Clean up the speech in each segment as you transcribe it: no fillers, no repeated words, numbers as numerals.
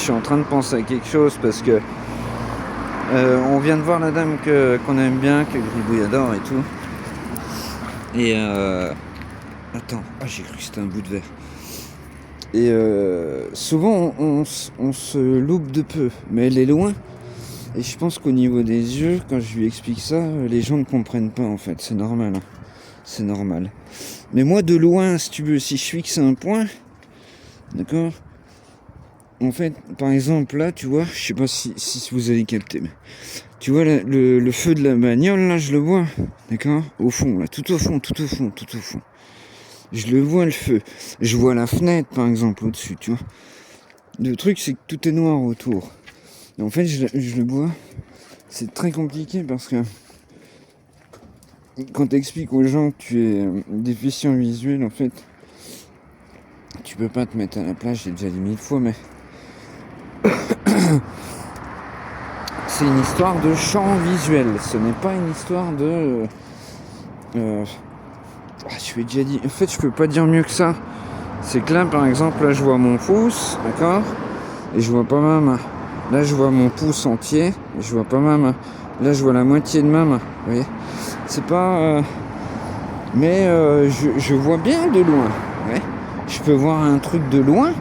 suis en train de penser à quelque chose parce que on vient de voir la dame qu'on aime bien, que Gribouille adore et tout. Et attends, j'ai cru que c'était un bout de verre. Et souvent on se loupe de peu, mais elle est loin. Et je pense qu'au niveau des yeux, quand je lui explique ça, les gens ne comprennent pas en fait. C'est normal. Hein. C'est normal. Mais moi de loin, si tu veux, si je fixe un point, d'accord ? En fait, par exemple là, tu vois, je sais pas si vous allez capter, mais tu vois là, le feu de la bagnole, là je le vois, d'accord ? Au fond, là, tout au fond. Je le vois le feu. Je vois la fenêtre par exemple au-dessus, tu vois. Le truc c'est que tout est noir autour. Et en fait, je le vois. C'est très compliqué parce que quand tu expliques aux gens que tu es déficient visuel, en fait, tu peux pas te mettre à la place, j'ai déjà dit 1000 fois, mais c'est une histoire de champ visuel. Ce n'est pas une histoire de... je l'ai déjà dit. En fait, je peux pas dire mieux que ça. C'est que là, par exemple, là, je vois mon pouce, d'accord ? Et je vois pas ma main. Là, je vois mon pouce entier, et je vois pas ma main. Là, je vois la moitié de ma main, vous voyez ? C'est pas... Mais je vois bien de loin. Ouais. Je peux voir un truc de loin.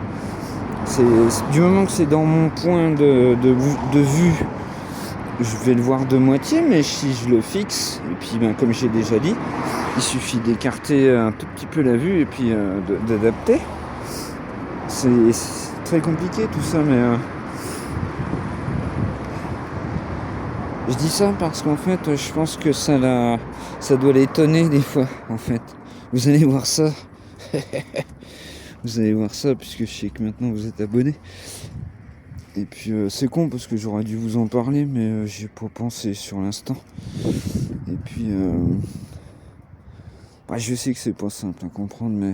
C'est du moment que c'est dans mon point de vue, je vais le voir de moitié, mais si je le fixe, et puis comme j'ai déjà dit, il suffit d'écarter un tout petit peu la vue et puis d'adapter. C'est très compliqué tout ça, mais je dis ça parce qu'en fait, je pense que ça doit l'étonner des fois, en fait. Vous allez voir ça. Vous allez voir ça, puisque je sais que maintenant vous êtes abonnés. Et puis c'est con parce que j'aurais dû vous en parler, mais j'ai pas pensé sur l'instant. Et puis je sais que c'est pas simple à comprendre, mais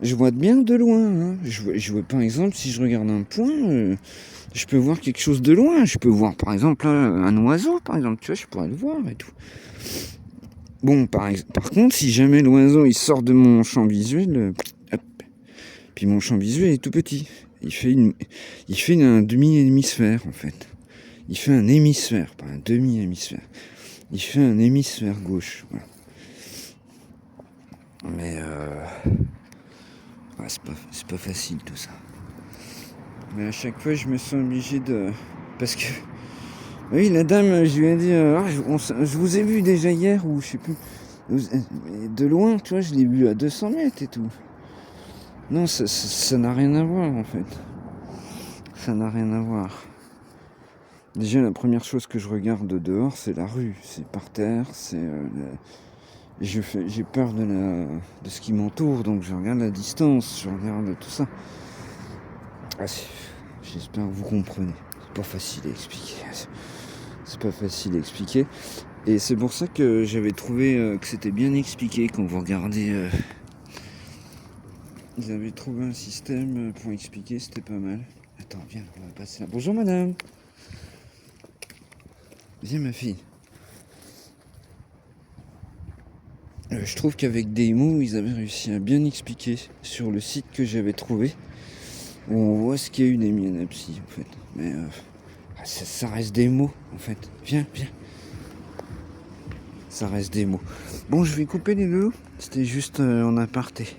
je vois bien de loin. Hein. Je vois par exemple, si je regarde un point, je peux voir quelque chose de loin. Je peux voir par exemple un oiseau, par exemple, tu vois, je pourrais le voir et tout. Bon, par contre, si jamais l'oiseau il sort de mon champ visuel, hop, puis mon champ visuel est tout petit. Il fait un demi-hémisphère en fait. Il fait un hémisphère, pas un demi-hémisphère. Il fait un hémisphère gauche. Voilà. Mais c'est pas facile tout ça. Mais à chaque fois je me sens obligé de... Parce que... Oui, la dame, je lui ai dit, je vous ai vu déjà hier, ou je sais plus. De loin, tu vois, je l'ai vu à 200 mètres et tout. Non, ça n'a rien à voir en fait. Ça n'a rien à voir. Déjà, la première chose que je regarde dehors, c'est la rue. C'est par terre, j'ai peur de ce qui m'entoure, donc je regarde la distance, je regarde tout ça. J'espère que vous comprenez. C'est pas facile à expliquer. Et c'est pour ça que j'avais trouvé que c'était bien expliqué quand vous regardez. Ils avaient trouvé un système pour expliquer, c'était pas mal. Attends, viens, on va passer là. Bonjour madame. Viens ma fille. Je trouve qu'avec des mots, ils avaient réussi à bien expliquer sur le site que j'avais trouvé. Où on voit ce qu'il y a eu des myonapsies en fait. Mais ça reste des mots en fait. Viens. Ça reste des mots. Bon, je vais couper les deux. C'était juste en aparté.